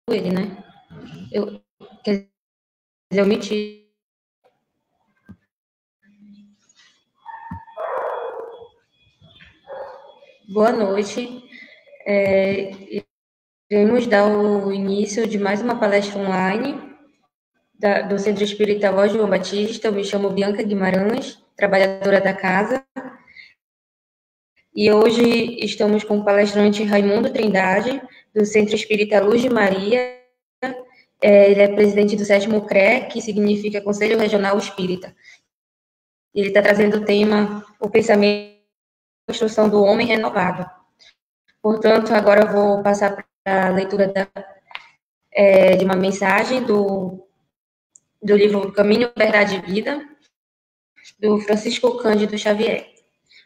ele, né? Quer dizer, eu menti. Boa noite. Iremos dar o início de mais uma palestra online do Centro Espírita Voz João Batista. Eu me chamo Bianca Guimarães, trabalhadora da casa. E hoje estamos com o palestrante Raimundo Trindade, do Centro Espírita Luz de Maria. Ele é presidente do 7º CRE, que significa Conselho Regional Espírita. Ele está trazendo o tema O Pensamento e a Construção do Homem Renovado. Portanto, agora eu vou passar para a leitura de uma mensagem do livro Caminho, Verdade e Vida, do Francisco Cândido Xavier.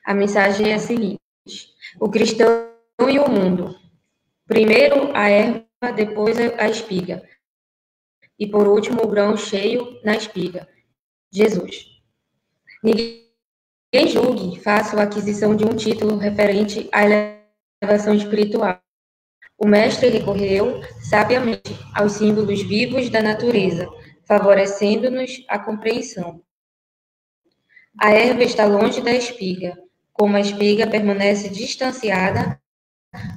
A mensagem é a seguinte: o cristão e o mundo. Primeiro a erva, depois a espiga. E por último o grão cheio na espiga. Jesus. Ninguém julgue, faça a aquisição de um título referente à elevação espiritual. O mestre recorreu, sabiamente, aos símbolos vivos da natureza, favorecendo-nos a compreensão. A erva está longe da espiga, como a espiga permanece distanciada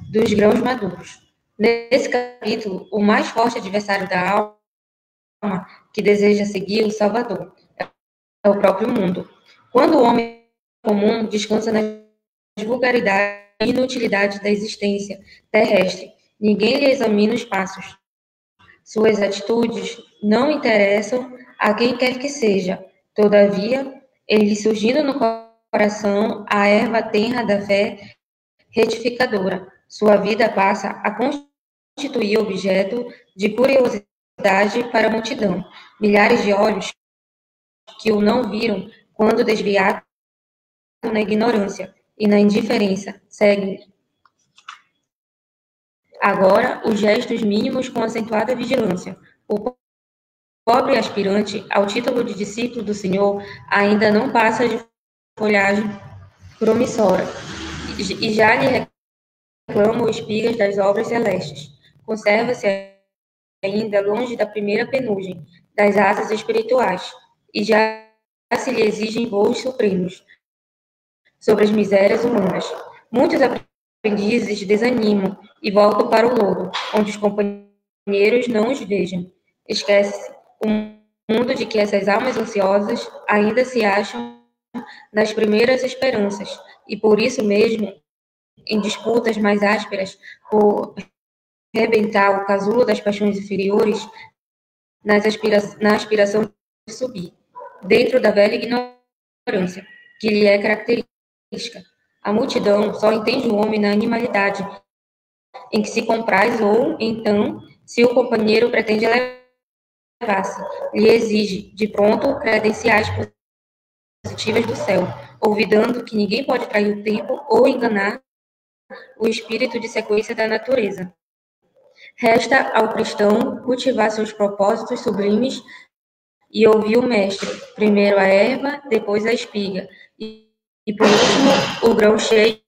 dos grãos maduros. Nesse capítulo, o mais forte adversário da alma, que deseja seguir o Salvador, é o próprio mundo. Quando o homem comum descansa nas vulgaridades e inutilidades da existência terrestre, ninguém lhe examina os passos. Suas atitudes não interessam a quem quer que seja. Todavia, ele surgindo no coração a erva tenra da fé retificadora. Sua vida passa a constituir objeto de curiosidade para a multidão. Milhares de olhos que o não viram quando desviado na ignorância e na indiferença seguem agora os gestos mínimos com acentuada vigilância. O pobre aspirante ao título de discípulo do Senhor ainda não passa de folhagem promissória e já lhe reclamam espigas das obras celestes. Conserva-se ainda longe da primeira penugem das asas espirituais e já se lhe exigem voos supremos sobre as misérias humanas. Muitos aprendizes desanimam e voltam para o lodo, onde os companheiros não os vejam. Esquece-se o mundo de que essas almas ansiosas ainda se acham nas primeiras esperanças, e por isso mesmo, em disputas mais ásperas por rebentar o casulo das paixões inferiores, na aspiração de subir, dentro da velha ignorância, que lhe é característica. A multidão só entende o homem na animalidade, em que se compraz, ou, então, se o companheiro pretende elevar-se, lhe exige, de pronto, credenciais positivas do céu, olvidando que ninguém pode trair o tempo ou enganar o espírito de sequência da natureza. Resta ao cristão cultivar seus propósitos sublimes e ouvir o mestre, primeiro a erva, depois a espiga, e por último o grão cheio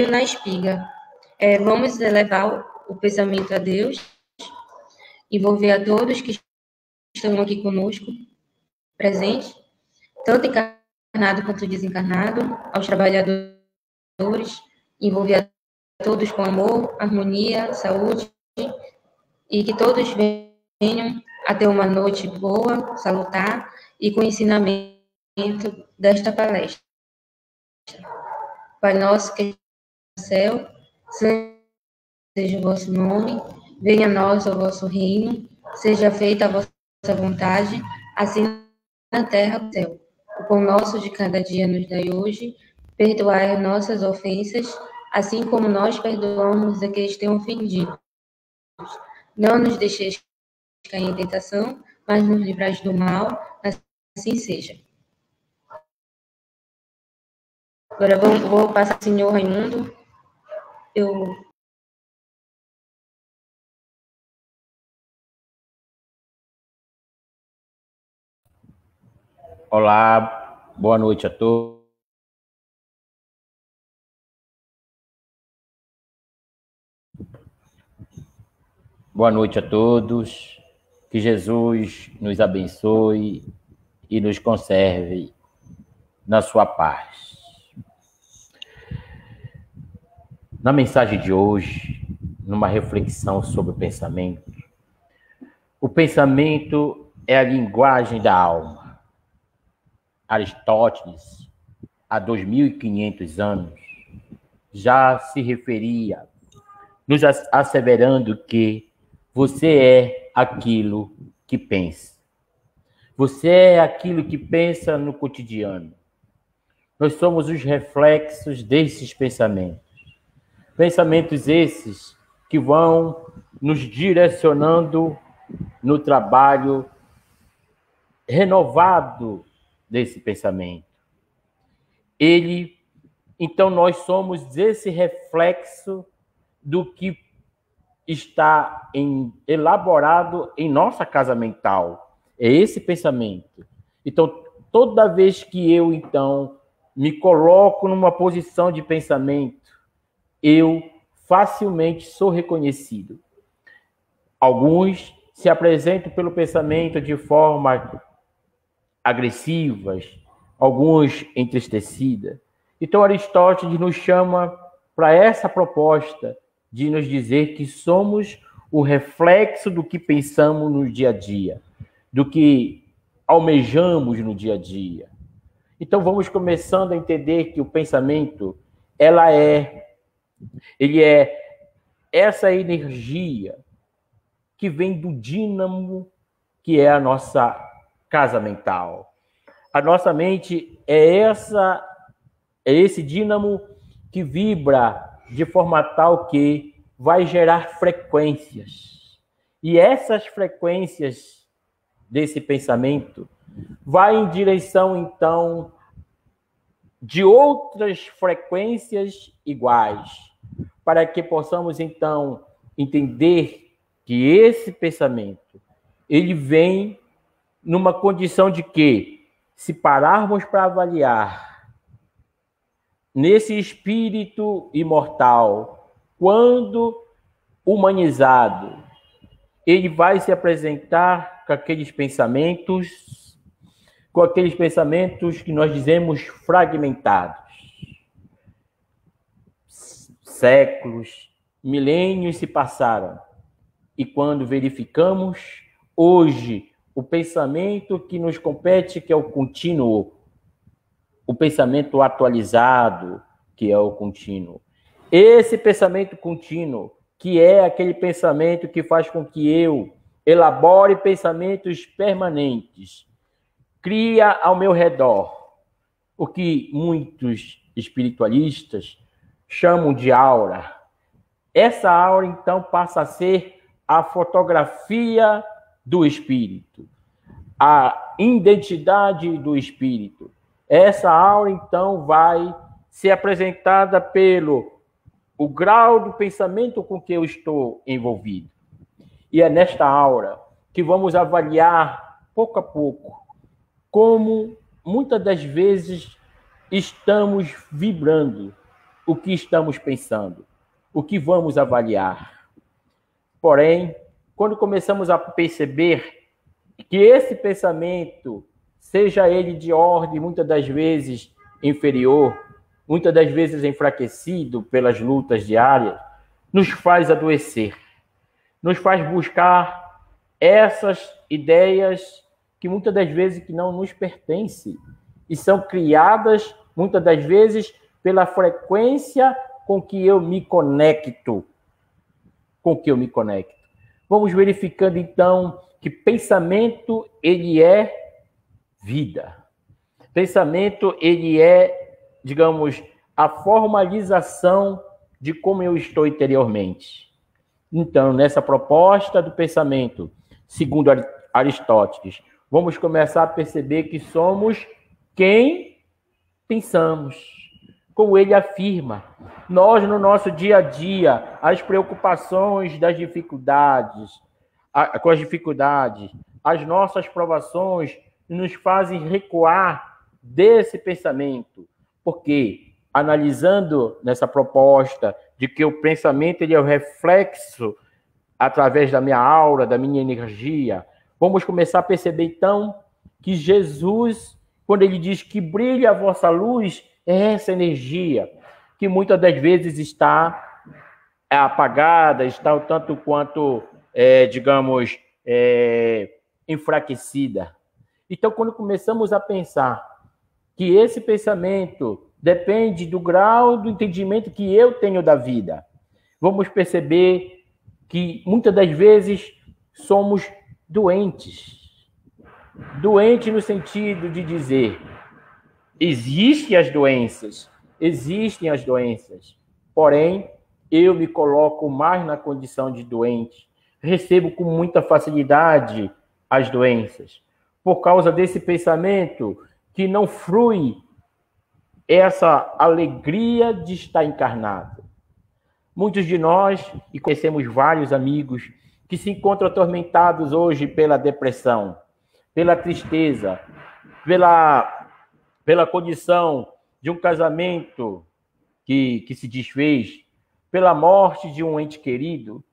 na espiga. Vamos elevar o pensamento a Deus, envolver a todos que estão aqui conosco, presentes, tanto encarnado quanto desencarnado, aos trabalhadores, envolver a todos com amor, harmonia, saúde, e que todos venham a ter uma noite boa, salutar e com ensinamento desta palestra. Pai nosso que estás no céu, seja o vosso nome, venha a nós o vosso reino, seja feita a vossa vontade, assim na terra como no céu. O pão nosso de cada dia nos dai hoje, perdoai as nossas ofensas, assim como nós perdoamos a quem têm ofendido. Não nos deixeis cair em tentação, mas nos livrai do mal, assim seja. Agora vou passar ao senhor Raimundo. Olá, boa noite a todos. Boa noite a todos. Que Jesus nos abençoe e nos conserve na sua paz. Na mensagem de hoje, numa reflexão sobre o pensamento é a linguagem da alma. Aristóteles, há 2.500 anos, já se referia, nos asseverando que você é aquilo que pensa. Você é aquilo que pensa no cotidiano. Nós somos os reflexos desses pensamentos. Pensamentos esses que vão nos direcionando no trabalho renovado desse pensamento. Então, nós somos esse reflexo do que está elaborado em nossa casa mental. É esse pensamento. Então, toda vez que eu, me coloco numa posição de pensamento, eu facilmente sou reconhecido. Alguns se apresentam pelo pensamento de forma agressivas, alguns entristecidas. Então, Aristóteles nos chama para essa proposta de nos dizer que somos o reflexo do que pensamos no dia a dia, do que almejamos no dia a dia. Então, vamos começando a entender que o pensamento, ele é essa energia que vem do dínamo que é a nossa casa mental. A nossa mente é esse dínamo que vibra de forma tal que vai gerar frequências. E essas frequências desse pensamento vai em direção, então, de outras frequências iguais, para que possamos, então, entender que esse pensamento, ele vem numa condição de que, se pararmos para avaliar, nesse espírito imortal, quando humanizado, ele vai se apresentar com aqueles pensamentos que nós dizemos fragmentados. Séculos, milênios se passaram. E quando verificamos, hoje, o pensamento que nos compete, que é o contínuo, o pensamento atualizado, que é o contínuo. Esse pensamento contínuo, que é aquele pensamento que faz com que eu elabore pensamentos permanentes, cria ao meu redor o que muitos espiritualistas chamam de aura. Essa aura, então, passa a ser a fotografia do espírito, a identidade do espírito. Essa aura, então, vai ser apresentada pelo o grau do pensamento com que eu estou envolvido. E é nesta aura que vamos avaliar, pouco a pouco, como muitas das vezes estamos vibrando, o que estamos pensando, o que vamos avaliar. Porém, quando começamos a perceber que esse pensamento, seja ele de ordem, muitas das vezes inferior, muitas das vezes enfraquecido pelas lutas diárias, nos faz adoecer, nos faz buscar essas ideias que muitas das vezes que não nos pertencem e são criadas, muitas das vezes, pela frequência com que eu me conecto. Vamos verificando, então, que pensamento, ele é vida. Pensamento, ele é, digamos, a formalização de como eu estou interiormente. Então, nessa proposta do pensamento, segundo Aristóteles, vamos começar a perceber que somos quem pensamos. Como ele afirma, nós no nosso dia a dia, as preocupações das dificuldades, com as dificuldades, as nossas provações nos fazem recuar desse pensamento, porque analisando nessa proposta de que o pensamento ele é o reflexo através da minha aura, da minha energia. Vamos começar a perceber, então, que Jesus, quando ele diz que brilha a vossa luz, é essa energia que muitas das vezes está apagada, está o tanto quanto, digamos, enfraquecida. Então, quando começamos a pensar que esse pensamento depende do grau do entendimento que eu tenho da vida, vamos perceber que muitas das vezes somos doentes. Doente no sentido de dizer, existem as doenças, porém, eu me coloco mais na condição de doente, recebo com muita facilidade as doenças, por causa desse pensamento que não flui essa alegria de estar encarnado. Muitos de nós, e conhecemos vários amigos, que se encontram atormentados hoje pela depressão, pela tristeza, pela condição de um casamento que se desfez, pela morte de um ente querido,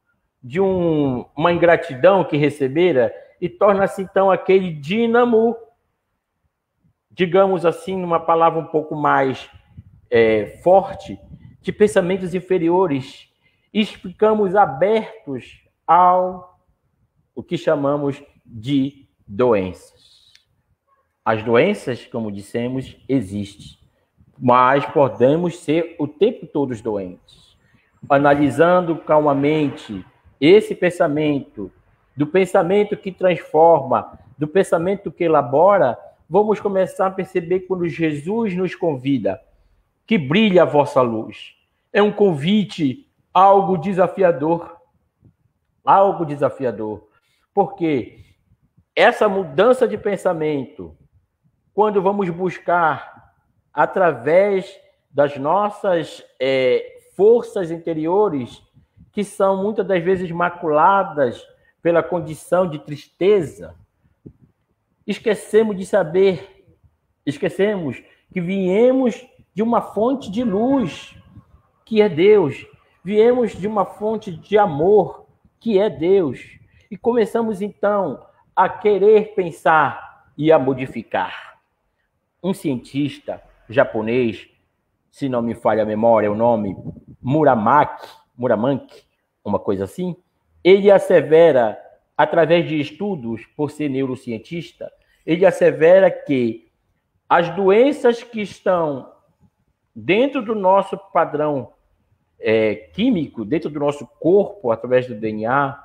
de uma ingratidão que recebera, e torna-se então aquele dínamo, digamos assim, numa palavra um pouco mais forte, de pensamentos inferiores, e ficamos abertos ao o que chamamos de doenças. As doenças, como dissemos, existem, mas podemos ser o tempo todo doentes. Analisando calmamente esse pensamento, do pensamento que transforma, do pensamento que elabora, vamos começar a perceber quando Jesus nos convida, que brilhe a vossa luz. É um convite, algo desafiador. Algo desafiador. Porque essa mudança de pensamento, quando vamos buscar através das nossas forças interiores, que são muitas das vezes maculadas pela condição de tristeza, esquecemos de saber, esquecemos que viemos de uma fonte de luz, que é Deus. Viemos de uma fonte de amor, que é Deus. E começamos, então, a querer pensar e a modificar. Um cientista japonês, se não me falha a memória, o nome Muramaki, uma coisa assim, ele assevera, através de estudos, por ser neurocientista, ele assevera que as doenças que estão dentro do nosso padrão químico, dentro do nosso corpo, através do DNA,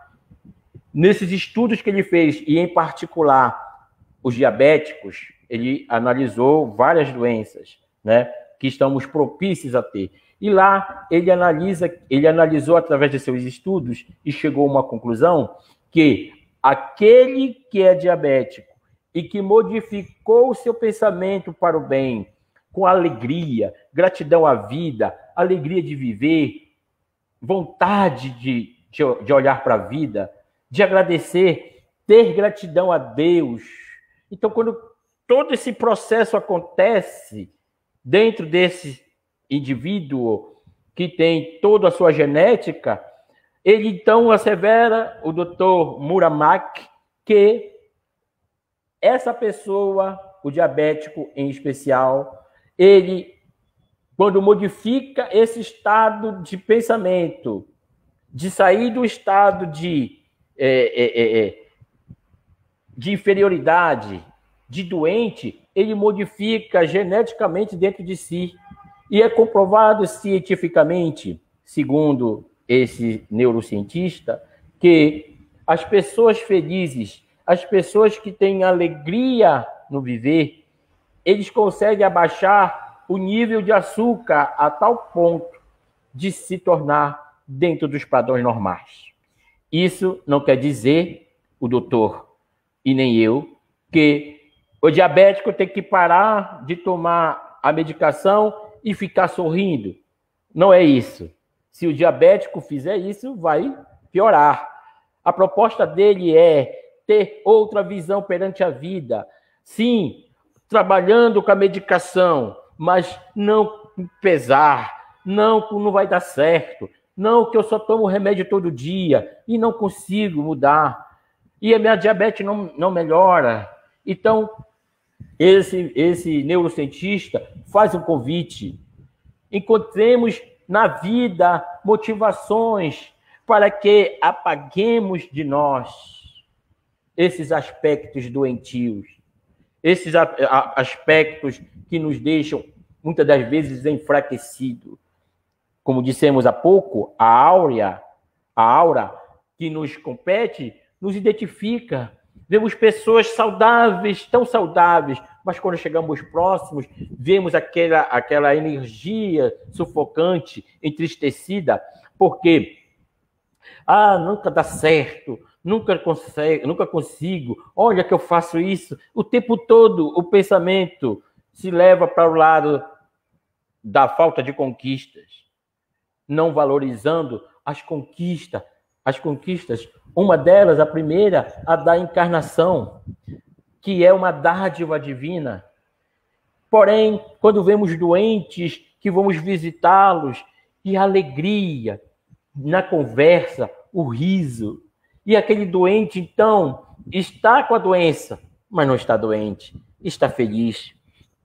nesses estudos que ele fez, e em particular os diabéticos, ele analisou várias doenças, né, que estamos propícios a ter. E lá ele analisou através de seus estudos e chegou a uma conclusão que aquele que é diabético e que modificou o seu pensamento para o bem, com alegria, gratidão à vida, alegria de viver, vontade de olhar para a vida, de agradecer, ter gratidão a Deus. Então, quando todo esse processo acontece dentro desse indivíduo que tem toda a sua genética, ele então assevera, o Dr. Muramaki, que essa pessoa, o diabético em especial, ele, quando modifica esse estado de pensamento, de sair do estado de inferioridade, de doente, ele modifica geneticamente dentro de si. E é comprovado cientificamente, segundo esse neurocientista, que as pessoas felizes, as pessoas que têm alegria no viver, eles conseguem abaixar o nível de açúcar a tal ponto de se tornar dentro dos padrões normais. Isso não quer dizer, o doutor e nem eu, que o diabético tem que parar de tomar a medicação e ficar sorrindo. Não é isso. Se o diabético fizer isso, vai piorar. A proposta dele é ter outra visão perante a vida. Sim, trabalhando com a medicação, mas não pesar, não vai dar certo. Não, que eu só tomo remédio todo dia e não consigo mudar. E a minha diabetes não melhora. Então, esse neurocientista faz um convite. Encontremos na vida motivações para que apaguemos de nós esses aspectos doentios, esses aspectos que nos deixam, muitas das vezes, enfraquecidos. Como dissemos há pouco, a aura que nos compete, nos identifica. Vemos pessoas saudáveis, tão saudáveis, mas quando chegamos próximos, vemos aquela energia sufocante, entristecida, porque nunca dá certo, nunca consigo, olha que eu faço isso. O tempo todo o pensamento se leva para o lado da falta de conquistas, não valorizando as conquistas. Uma delas, a primeira, a da encarnação, que é uma dádiva divina. Porém, quando vemos doentes que vamos visitá-los, e a alegria na conversa, o riso. E aquele doente, então, está com a doença, mas não está doente, está feliz.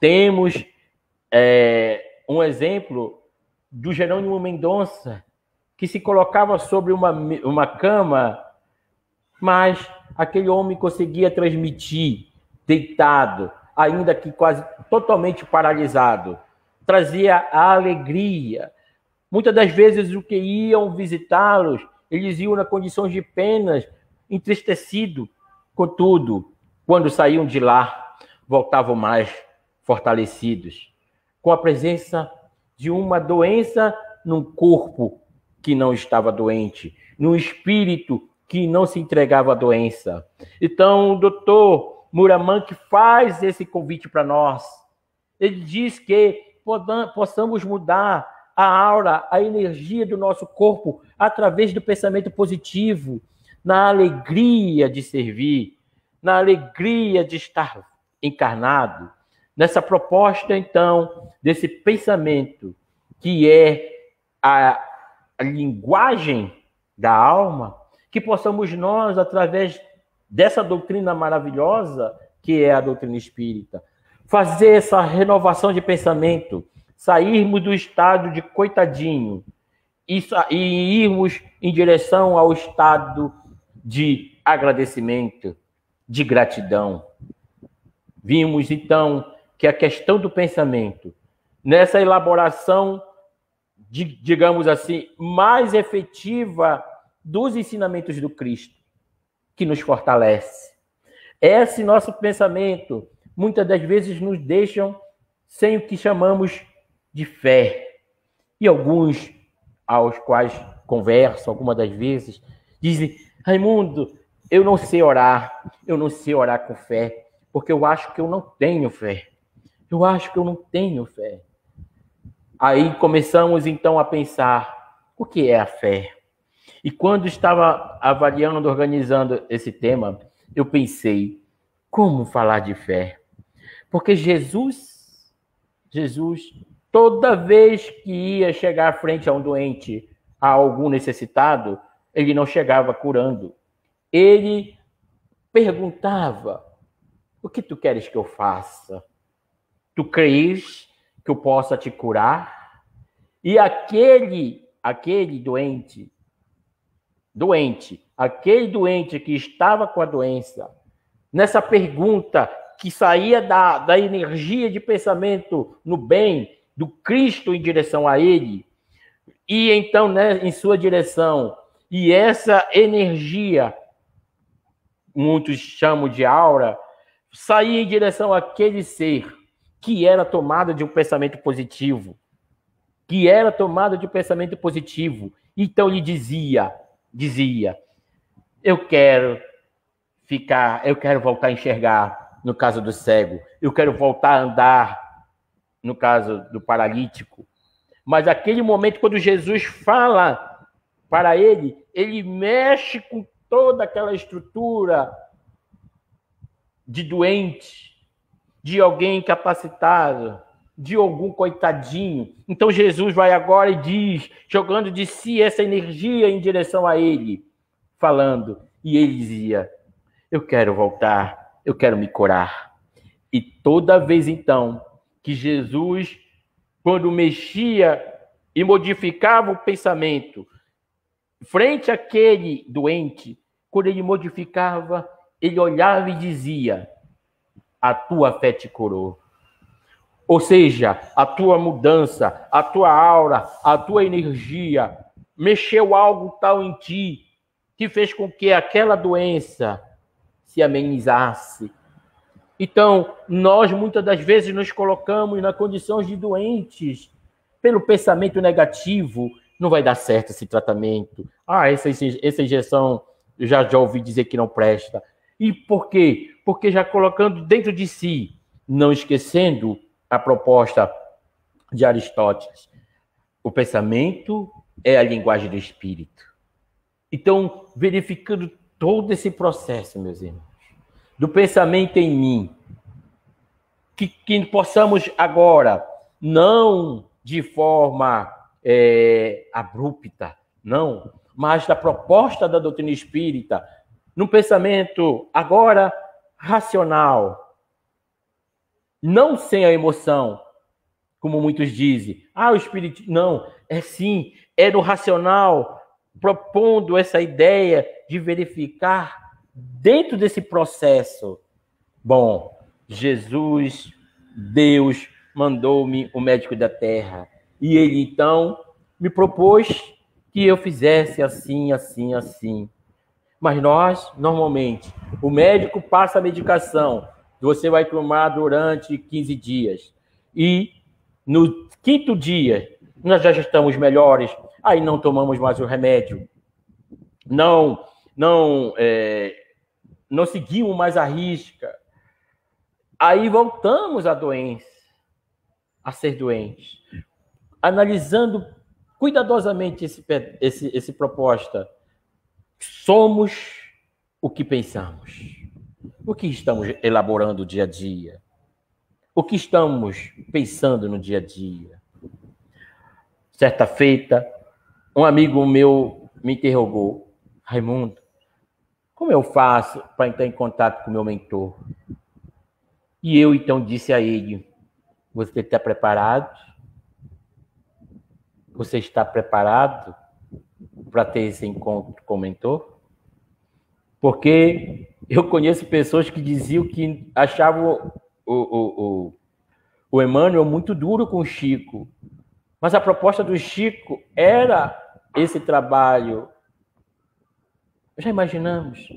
Temos um exemplo do Jerônimo Mendonça, que se colocava sobre uma cama, mas aquele homem conseguia transmitir, deitado, ainda que quase totalmente paralisado. Trazia a alegria. Muitas das vezes, os que iam visitá-los, eles iam na condição de penas, entristecido. Contudo, quando saíam de lá, voltavam mais fortalecidos, com a presença de uma doença num corpo que não estava doente, num espírito que não se entregava à doença. Então, o doutor Muramaki faz esse convite para nós. Ele diz que possamos mudar a aura, a energia do nosso corpo através do pensamento positivo, na alegria de servir, na alegria de estar encarnado. Nessa proposta, então, desse pensamento que é a linguagem da alma, que possamos nós, através dessa doutrina maravilhosa, que é a doutrina espírita, fazer essa renovação de pensamento, sairmos do estado de coitadinho e irmos em direção ao estado de agradecimento, de gratidão. Vimos, então, que a questão do pensamento, nessa elaboração, digamos assim, mais efetiva dos ensinamentos do Cristo, que nos fortalece. Esse nosso pensamento, muitas das vezes, nos deixam sem o que chamamos de fé. E alguns, aos quais converso algumas das vezes, dizem: Raimundo, eu não sei orar com fé, porque eu acho que eu não tenho fé. Aí começamos, então, a pensar, o que é a fé? E quando estava avaliando, organizando esse tema, eu pensei, como falar de fé? Porque Jesus, toda vez que ia chegar à frente a um doente, a algum necessitado, ele não chegava curando. Ele perguntava, o que tu queres que eu faça? Tu crês que eu possa te curar? E aquele doente, aquele doente que estava com a doença, nessa pergunta que saía da energia de pensamento no bem, do Cristo em direção a ele, e então, né, em sua direção, e essa energia, muitos chamam de aura, saía em direção àquele ser que era tomada de um pensamento positivo, Então ele dizia, eu quero voltar a enxergar, no caso do cego, eu quero voltar a andar, no caso do paralítico. Mas aquele momento, quando Jesus fala para ele, ele mexe com toda aquela estrutura de doente, de alguém incapacitado, de algum coitadinho. Então Jesus vai agora e diz, jogando de si essa energia em direção a ele, falando. E ele dizia, eu quero voltar, eu quero me curar. E toda vez então que Jesus, quando mexia e modificava o pensamento, frente àquele doente, quando ele modificava, ele olhava e dizia, a tua fé te curou. Ou seja, a tua mudança, a tua aura, a tua energia, mexeu algo tal em ti, que fez com que aquela doença se amenizasse. Então, nós muitas das vezes nos colocamos na condição de doentes pelo pensamento negativo. Não vai dar certo esse tratamento. Essa injeção, eu já ouvi dizer que não presta. E por quê? Porque já colocando dentro de si, não esquecendo a proposta de Aristóteles. O pensamento é a linguagem do espírito. Então, verificando todo esse processo, meus irmãos, do pensamento em mim, que possamos agora, não de forma abrupta, não, mas da proposta da doutrina espírita, num pensamento agora racional, não sem a emoção, como muitos dizem. O espírito... Não, é sim, é no racional, propondo essa ideia de verificar dentro desse processo. Bom, Jesus, Deus, mandou-me o médico da terra. E ele, então, me propôs que eu fizesse assim, assim, assim. Mas nós, normalmente, o médico passa a medicação. Você vai tomar durante 15 dias. E no 5º dia, nós já estamos melhores. Aí não tomamos mais o remédio. Não seguimos mais a risca. Aí voltamos à doença, a ser doentes. Analisando cuidadosamente esse proposta, somos o que pensamos. O que estamos elaborando dia a dia? O que estamos pensando no dia a dia? Certa feita, um amigo meu me interrogou, Raimundo, como eu faço para entrar em contato com o meu mentor? E eu, então, disse a ele, você está preparado? Você está preparado para ter esse encontro com o mentor? Porque eu conheço pessoas que diziam que achavam o Emmanuel muito duro com o Chico. Mas a proposta do Chico era esse trabalho. Já imaginamos?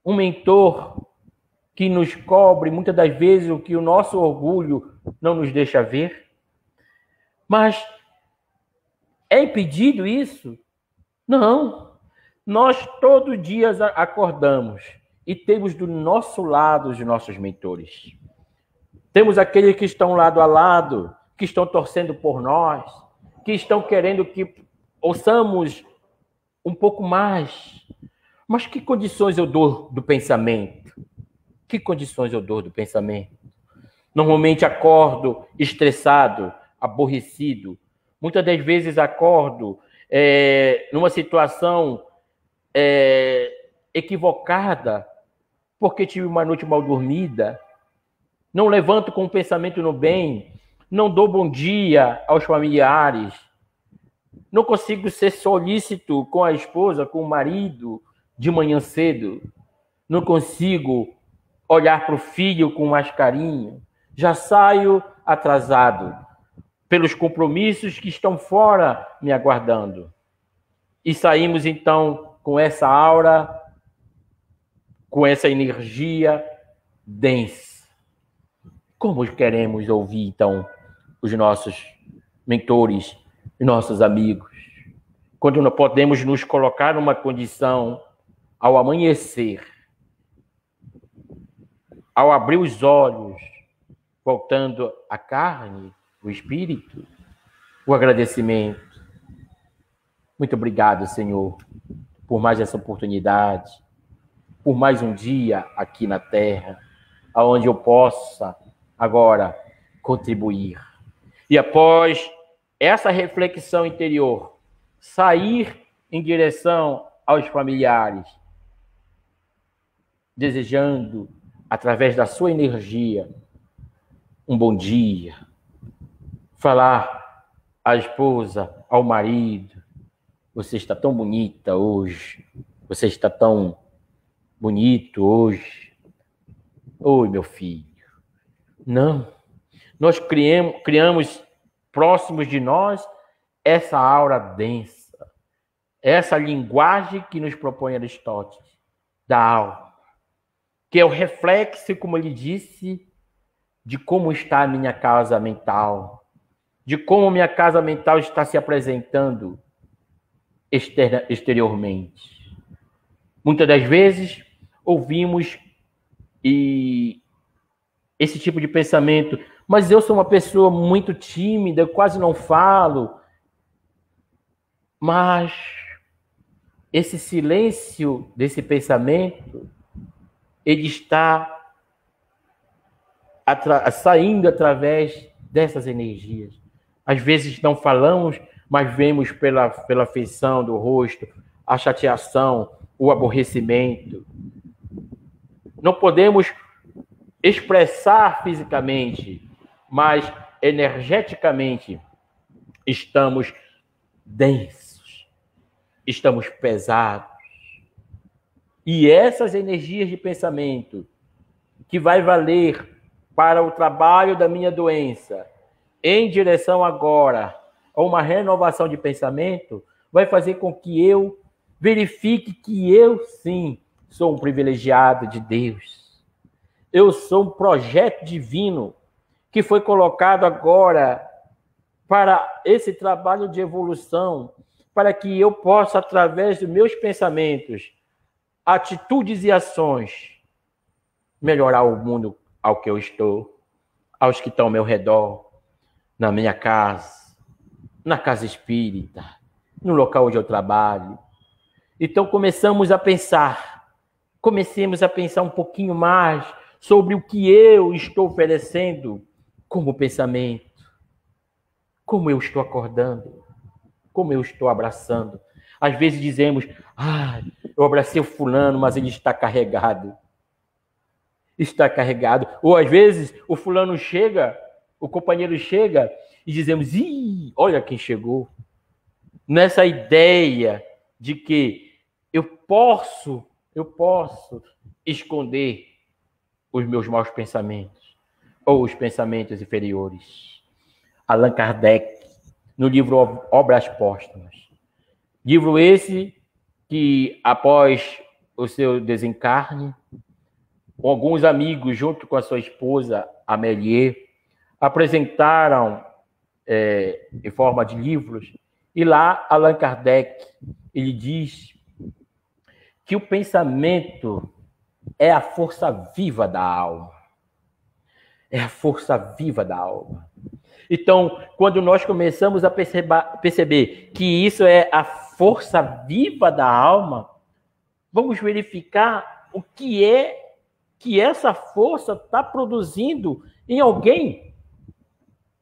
Um mentor que nos cobre muitas das vezes o que o nosso orgulho não nos deixa ver. Mas é impedido isso? Não. Nós todos os dias acordamos e temos do nosso lado os nossos mentores. Temos aqueles que estão lado a lado, que estão torcendo por nós, que estão querendo que ouçamos um pouco mais. Mas que condições eu dou do pensamento? Que condições eu dou do pensamento? Normalmente acordo estressado, aborrecido. Muitas das vezes acordo numa situação equivocada, porque tive uma noite mal dormida. Não levanto com o pensamento no bem. Não dou bom dia aos familiares. Não consigo ser solícito com a esposa, com o marido, de manhã cedo. Não consigo olhar para o filho com mais carinho. Já saio atrasado pelos compromissos que estão fora me aguardando. E saímos, então, com essa aura, com essa energia densa. Como queremos ouvir, então, os nossos mentores, os nossos amigos? Quando não podemos nos colocar numa condição, ao amanhecer, ao abrir os olhos, voltando à carne, o espírito, o agradecimento. Muito obrigado, Senhor, por mais essa oportunidade, por mais um dia aqui na Terra, onde eu possa agora contribuir. E após essa reflexão interior, sair em direção aos familiares, desejando, através da sua energia, um bom dia, falar à esposa, ao marido, você está tão bonita hoje, você está tão bonito hoje. Oi, meu filho. Não, nós criamos próximos de nós essa aura densa, essa linguagem que nos propõe Aristóteles, da alma, que é o reflexo, como ele disse, de como está a minha casa mental, de como minha casa mental está se apresentando exteriormente. Muitas das vezes ouvimos esse tipo de pensamento, mas eu sou uma pessoa muito tímida, eu quase não falo. Mas esse silêncio desse pensamento, ele está saindo através dessas energias. Às vezes não falamos, mas vemos pela feição do rosto a chateação, o aborrecimento. Não podemos expressar fisicamente, mas energeticamente estamos densos, estamos pesados. E essas energias de pensamento que vai valer para o trabalho da minha doença, em direção agora a uma renovação de pensamento, vai fazer com que eu verifique que eu, sim, sou um privilegiado de Deus. Eu sou um projeto divino que foi colocado agora para esse trabalho de evolução, para que eu possa, através dos meus pensamentos, atitudes e ações, melhorar o mundo ao que eu estou, aos que estão ao meu redor, na minha casa, na casa espírita, no local onde eu trabalho. Então comecemos a pensar um pouquinho mais sobre o que eu estou oferecendo como pensamento, como eu estou acordando, como eu estou abraçando. Às vezes dizemos, eu abracei o fulano, mas ele está carregado. Está carregado. Ou às vezes o fulano chega, o companheiro chega e dizemos, olha quem chegou. Nessa ideia de que eu posso esconder os meus maus pensamentos ou os pensamentos inferiores. Allan Kardec, no livro Obras Póstumas. Livro esse que, após o seu desencarne, alguns amigos, junto com a sua esposa, Amélie, apresentaram em forma de livros, e lá Allan Kardec, ele diz que o pensamento é a força viva da alma. É a força viva da alma. Então, quando nós começamos a perceber que isso é a força viva da alma, vamos verificar o que é que essa força está produzindo em alguém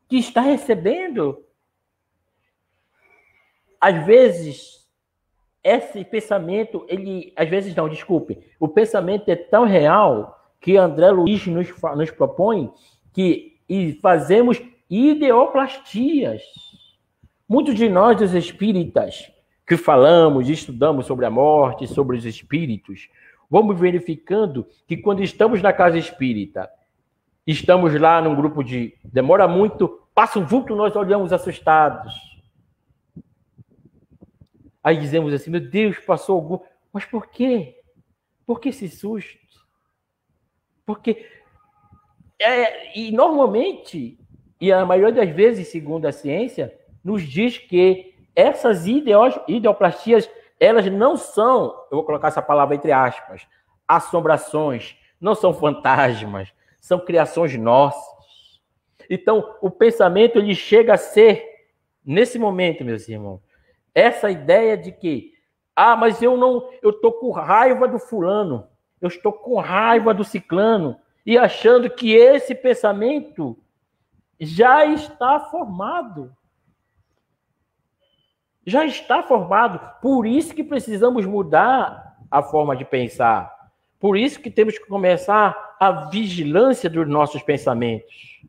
que está recebendo. Às vezes, esse pensamento, o pensamento é tão real que André Luiz nos propõe que fazemos ideoplastias. Muitos de nós, os espíritas, que falamos e estudamos sobre a morte, sobre os espíritos, vamos verificando que quando estamos na casa espírita, estamos lá num grupo demora muito, passa um vulto, nós olhamos assustados. Aí dizemos assim, meu Deus, passou algum... Mas por quê? Por que esse susto? Porque... E normalmente, e a maioria das vezes, segundo a ciência, nos diz que essas ideoplastias, elas não são, eu vou colocar essa palavra entre aspas, assombrações, não são fantasmas, são criações nossas. Então, o pensamento, ele chega a ser, nesse momento, meus irmãos, essa ideia de que, mas eu estou com raiva do fulano, eu estou com raiva do ciclano, e achando que esse pensamento já está formado. Já está formado. Por isso que precisamos mudar a forma de pensar. Por isso que temos que começar a vigilância dos nossos pensamentos.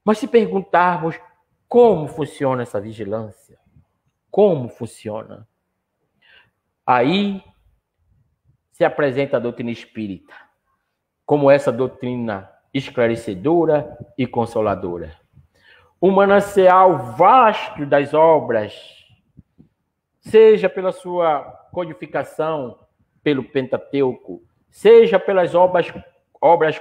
Mas se perguntarmos como funciona essa vigilância, como funciona? Aí se apresenta a doutrina espírita, como essa doutrina esclarecedora e consoladora. Um manancial vasto das obras, seja pela sua codificação pelo Pentateuco, seja pelas obras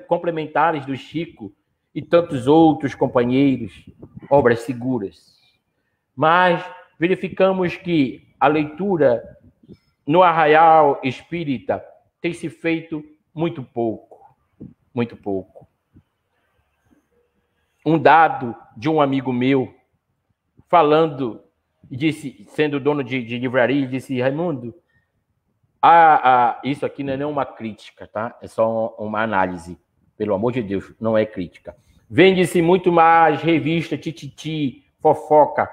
complementares do Chico e tantos outros companheiros, obras seguras. Mas verificamos que a leitura no Arraial Espírita tem se feito muito pouco, muito pouco. Um dado de um amigo meu, falando, disse, sendo dono de livraria, disse: Raimundo, isso aqui não é nenhuma crítica, tá? É só uma análise. Pelo amor de Deus, não é crítica. Vende-se muito mais revista, tititi, fofoca,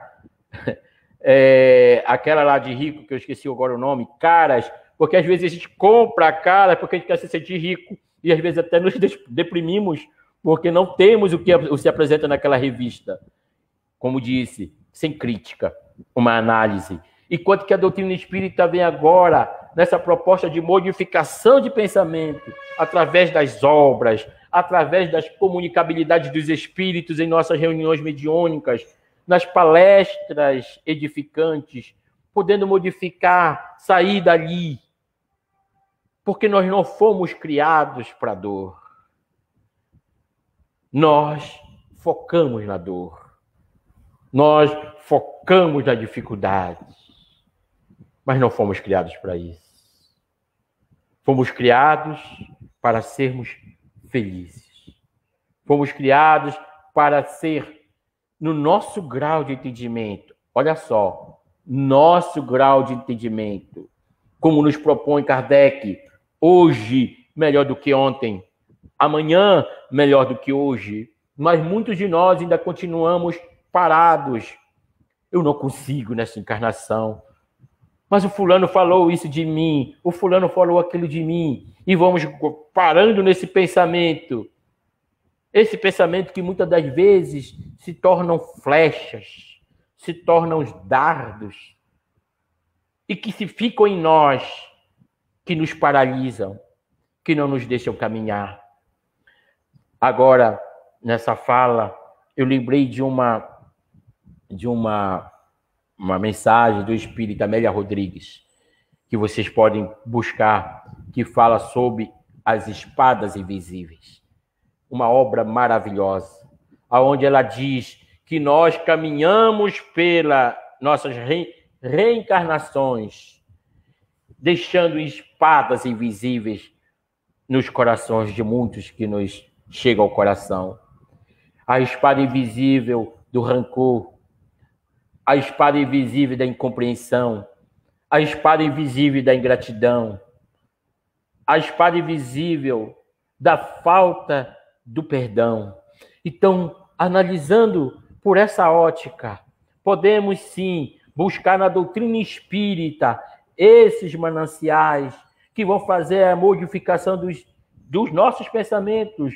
aquela lá de rico, que eu esqueci agora o nome, caras, porque às vezes a gente compra a cara porque a gente quer se sentir rico e às vezes até nos deprimimos porque não temos o que se apresenta naquela revista. Como disse, sem crítica, uma análise. Enquanto que a doutrina espírita vem agora nessa proposta de modificação de pensamento através das obras, através das comunicabilidades dos espíritos em nossas reuniões mediúnicas, nas palestras edificantes, podendo modificar, sair dali, porque nós não fomos criados para a dor. Nós focamos na dor. Nós focamos na dificuldade. Mas não fomos criados para isso. Fomos criados para sermos felizes. Fomos criados para ser no nosso grau de entendimento. Olha só, nosso grau de entendimento. Como nos propõe Kardec, hoje melhor do que ontem, amanhã melhor do que hoje. Mas muitos de nós ainda continuamos parados. Eu não consigo nessa encarnação. Mas o fulano falou isso de mim, o fulano falou aquilo de mim. E vamos parando nesse pensamento. Esse pensamento que muitas das vezes se tornam flechas, se tornam dardos. E que se ficam em nós, que nos paralisam, que não nos deixam caminhar. Agora, nessa fala, eu lembrei de uma mensagem do espírita Amélia Rodrigues, que vocês podem buscar, que fala sobre as espadas invisíveis. Uma obra maravilhosa, onde ela diz que nós caminhamos pelas nossas reencarnações, deixando espadas invisíveis nos corações de muitos que nos chegam ao coração. A espada invisível do rancor, a espada invisível da incompreensão, a espada invisível da ingratidão, a espada invisível da falta do perdão. Então, analisando por essa ótica, podemos sim buscar na doutrina espírita esses mananciais que vão fazer a modificação dos nossos pensamentos,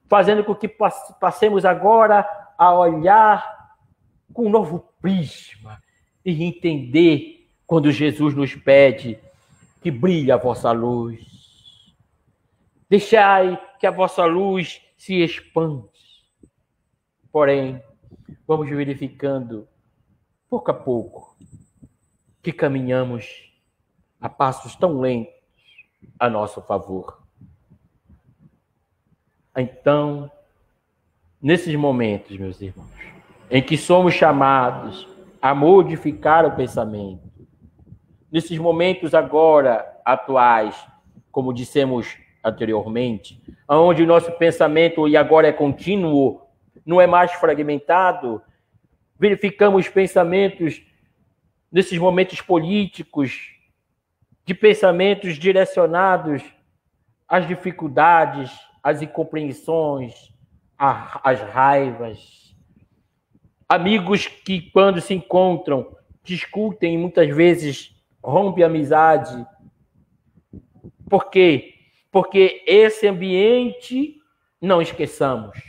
fazendo com que passemos agora a olhar com um novo prisma e entender quando Jesus nos pede que brilhe a vossa luz. Deixai que a vossa luz se expande. Porém, vamos verificando, pouco a pouco, que caminhamos a passos tão lentos a nosso favor. Então, nesses momentos, meus irmãos, em que somos chamados a modificar o pensamento, nesses momentos agora atuais, como dissemos anteriormente, onde o nosso pensamento e agora é contínuo, não é mais fragmentado, verificamos pensamentos nesses momentos políticos, de pensamentos direcionados às dificuldades, às incompreensões, as raivas. Amigos que, quando se encontram, discutem e muitas vezes rompem a amizade. Por quê? Porque esse ambiente, não esqueçamos.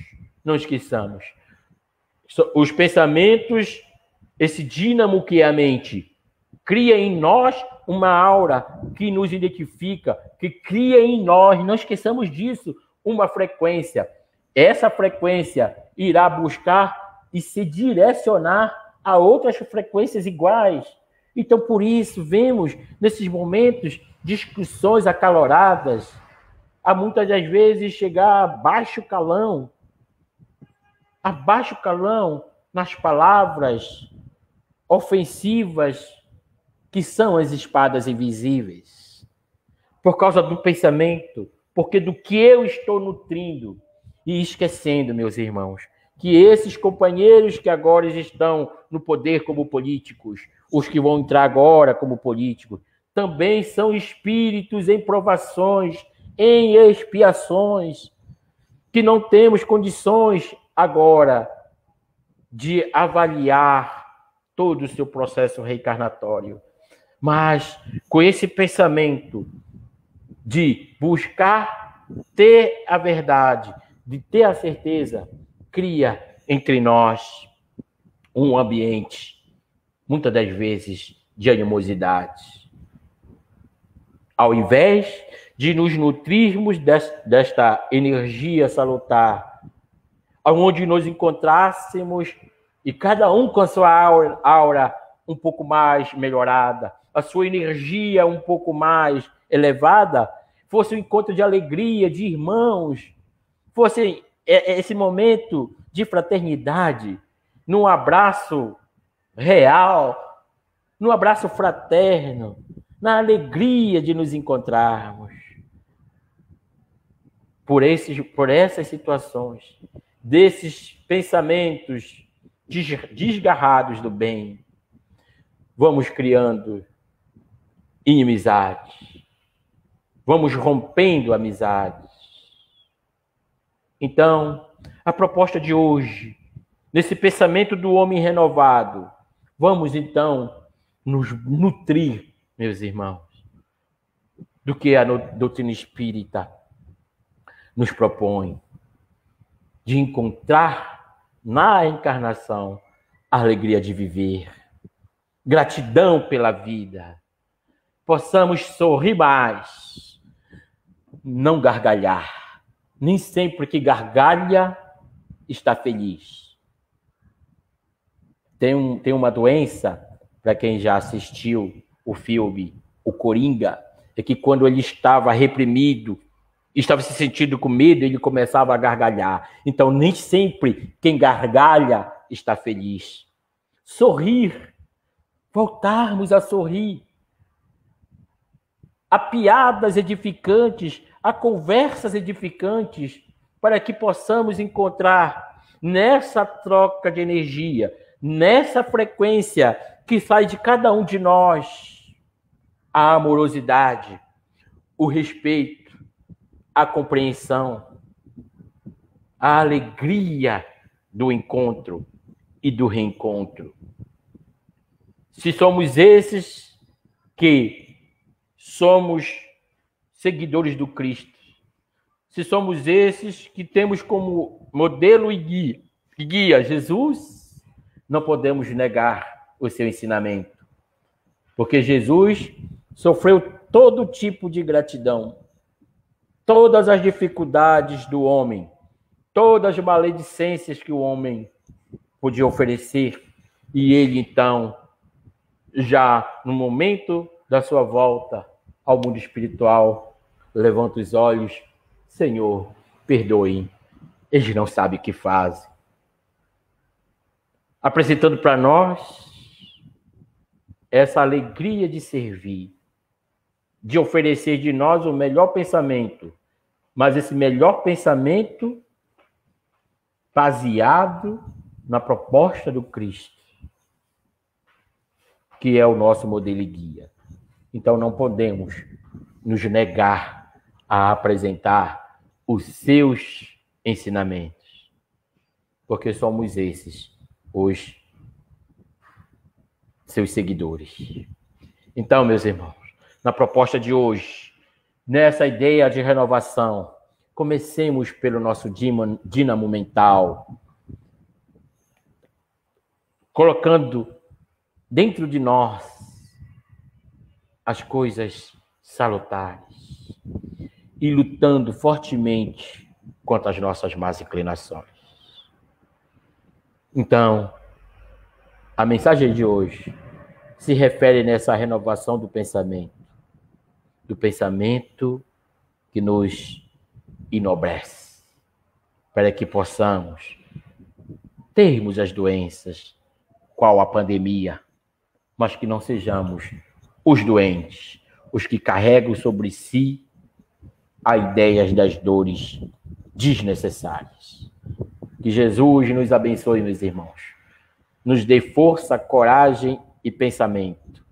Os pensamentos, esse dínamo que é a mente, cria em nós uma aura que nos identifica, que cria em nós, não esqueçamos disso, uma frequência. Essa frequência irá buscar e se direcionar a outras frequências iguais. Então, por isso, vemos nesses momentos discussões acaloradas, a muitas das vezes chegar a baixo calão nas palavras ofensivas, que são as espadas invisíveis, por causa do pensamento, porque do que eu estou nutrindo e esquecendo, meus irmãos, que esses companheiros que agora estão no poder como políticos, os que vão entrar agora como políticos, também são espíritos em provações, em expiações, que não temos condições agora de avaliar todo o seu processo reencarnatório. Mas com esse pensamento de buscar ter a verdade, de ter a certeza, cria entre nós um ambiente, muitas das vezes, de animosidade. Ao invés de nos nutrirmos desta energia salutar, onde nos encontrássemos e cada um com a sua aura um pouco mais melhorada, a sua energia um pouco mais elevada, fosse um encontro de alegria, de irmãos, fosse esse momento de fraternidade, num abraço real, num abraço fraterno, na alegria de nos encontrarmos. Por essas situações, desses pensamentos desgarrados do bem, vamos criando inimizades, vamos rompendo amizades. Então, a proposta de hoje, nesse pensamento do homem renovado, vamos então nos nutrir, meus irmãos, do que a doutrina espírita nos propõe, de encontrar na encarnação a alegria de viver, gratidão pela vida, possamos sorrir mais, não gargalhar. Nem sempre que gargalha está feliz. Tem uma doença, para quem já assistiu o filme O Coringa, é que quando ele estava reprimido, estava se sentindo com medo, ele começava a gargalhar. Então, nem sempre quem gargalha está feliz. Sorrir, voltarmos a sorrir. A piadas edificantes, a conversas edificantes, para que possamos encontrar nessa troca de energia, nessa frequência que sai de cada um de nós, a amorosidade, o respeito, a compreensão, a alegria do encontro e do reencontro. Se somos esses que somos seguidores do Cristo, se somos esses que temos como modelo e guia Jesus, não podemos negar o seu ensinamento, porque Jesus sofreu todo tipo de gratidão, todas as dificuldades do homem, todas as maledicências que o homem podia oferecer, e ele então, já no momento da sua volta ao mundo espiritual, levanta os olhos: Senhor, perdoe, eles não sabem o que fazem. Apresentando para nós essa alegria de servir, de oferecer de nós o melhor pensamento, mas esse melhor pensamento baseado na proposta do Cristo, que é o nosso modelo e guia. Então não podemos nos negar a apresentar os seus ensinamentos. porque somos esses os seus seguidores. Então, meus irmãos, na proposta de hoje, nessa ideia de renovação, comecemos pelo nosso dínamo mental, colocando dentro de nós as coisas salutares e lutando fortemente contra as nossas más inclinações. Então, a mensagem de hoje se refere nessa renovação do pensamento que nos enobrece, para que possamos termos as doenças, qual a pandemia, mas que não sejamos os doentes, os que carregam sobre si as ideias das dores desnecessárias. Que Jesus nos abençoe, meus irmãos. Nos dê força, coragem e pensamento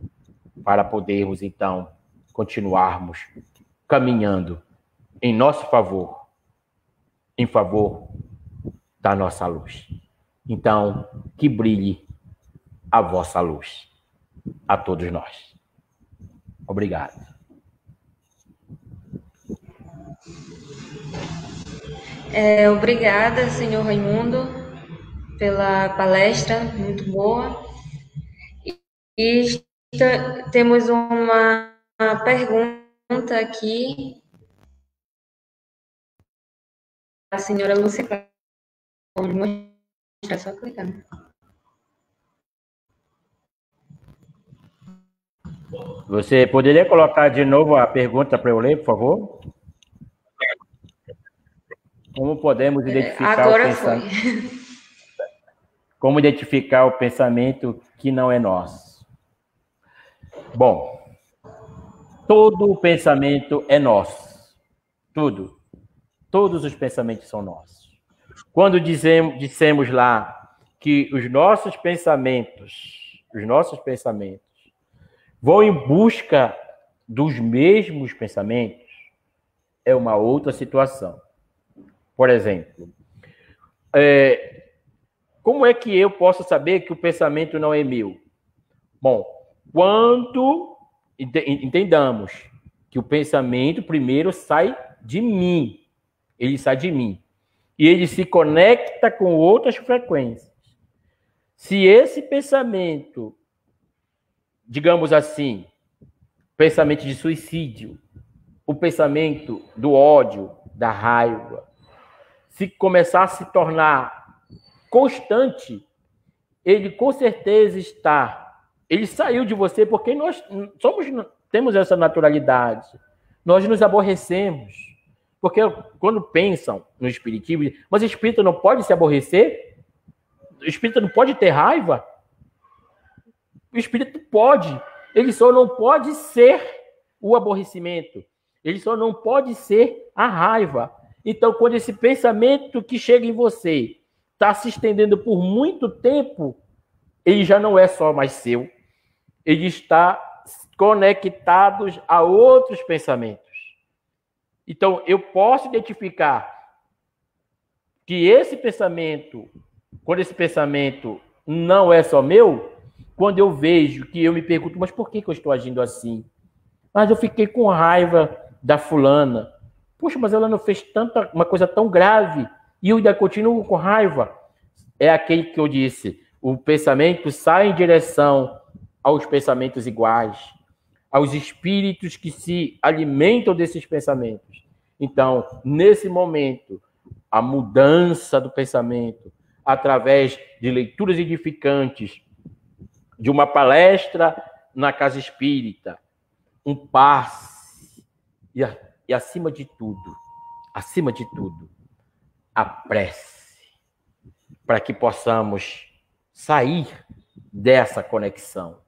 para podermos, então, continuarmos caminhando em nosso favor, em favor da nossa luz. Então, que brilhe a vossa luz a todos nós. Obrigado. Obrigada, senhor Raimundo, pela palestra muito boa. E temos uma pergunta aqui. A senhora Lúcia, pode mostrar, só clicar. Você poderia colocar de novo a pergunta para eu ler, por favor? Como podemos identificar agora o pensamento? foi. Como identificar o pensamento que não é nosso? Bom, todo o pensamento é nosso. Tudo. Todos os pensamentos são nossos. Quando dissemos lá que os nossos pensamentos vão em busca dos mesmos pensamentos, é uma outra situação. Por exemplo, como é que eu posso saber que o pensamento não é meu? Bom, quando entendamos que o pensamento primeiro sai de mim, ele sai de mim, e ele se conecta com outras frequências. Se esse pensamento, digamos assim, pensamento de suicídio, o pensamento do ódio, da raiva, se começar a se tornar constante, ele com certeza ele saiu de você porque nós temos essa naturalidade. Nós nos aborrecemos. Porque quando pensam no espiritismo, mas o espírita não pode se aborrecer? O espírita não pode ter raiva? O espírito pode. Ele só não pode ser o aborrecimento. Ele só não pode ser a raiva. Então, quando esse pensamento que chega em você está se estendendo por muito tempo, ele já não é só mais seu. Ele está conectado a outros pensamentos. Então, eu posso identificar que esse pensamento, quando esse pensamento não é só meu, quando eu vejo que eu me pergunto, mas por que eu estou agindo assim? Mas eu fiquei com raiva da fulana. Poxa, mas ela não fez uma coisa tão grave e eu ainda continuo com raiva. É aquele que eu disse, o pensamento sai em direção aos pensamentos iguais, aos espíritos que se alimentam desses pensamentos. Então, nesse momento, a mudança do pensamento, através de leituras edificantes, de uma palestra na casa espírita, um passe, e acima de tudo, a prece, para que possamos sair dessa conexão,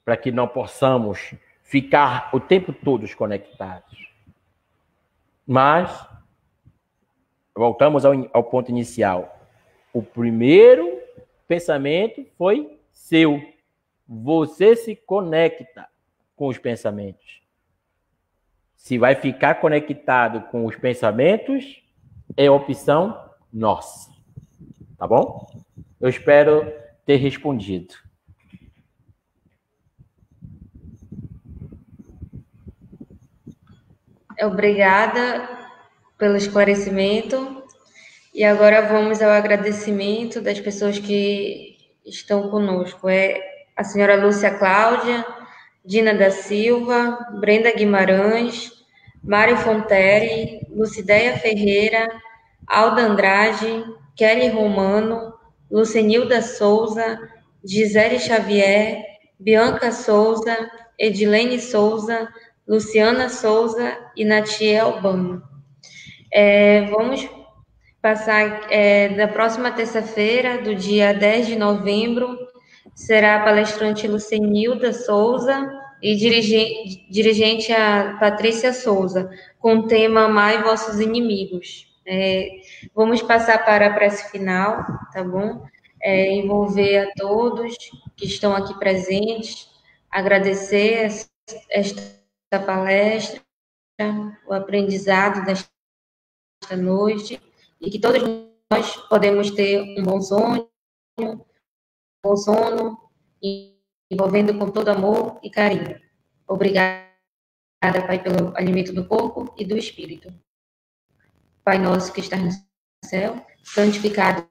para que não possamos ficar o tempo todo conectados. Mas, voltamos ao ponto inicial. O primeiro pensamento foi seu. Você se conecta com os pensamentos. Se vai ficar conectado com os pensamentos, é opção nossa. tá bom? Eu espero ter respondido. Obrigada pelo esclarecimento. E agora vamos ao agradecimento das pessoas que estão conosco. É a senhora Lúcia Cláudia, Dina da Silva, Brenda Guimarães, Mário Fontelli, Lucideia Ferreira, Alda Andrade, Kelly Romano, Lucenilda Souza, Gisele Xavier, Bianca Souza, Edilene Souza, Luciana Souza e Natiel Bano. Vamos passar da próxima terça-feira, do dia 10 de novembro, será a palestrante Lucenilda Souza e dirigente a Patrícia Souza, com o tema Amai Vossos Inimigos. Vamos passar para a prece final, tá bom? Envolver a todos que estão aqui presentes, agradecer esta palestra, o aprendizado desta noite, e que todos nós podemos ter um bom sono, envolvendo com todo amor e carinho. Obrigada, Pai, pelo alimento do corpo e do espírito. Pai nosso que está no céu, santificado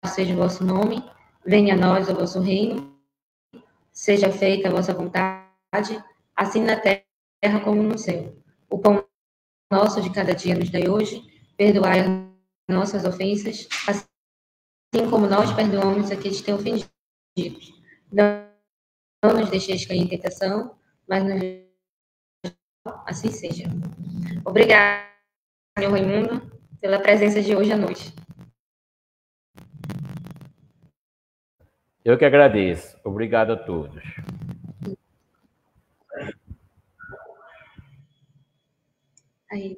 seja o vosso nome, venha a nós o vosso reino, seja feita a vossa vontade, assim na terra como no céu. O pão nosso de cada dia nos dai hoje, perdoai as nossas ofensas, assim como nós perdoamos a quem te tem ofendido. Não nos deixeis cair em tentação, mas assim seja. Obrigada, Senhor Raimundo, pela presença de hoje à noite. Eu que agradeço. Obrigado a todos. Aí.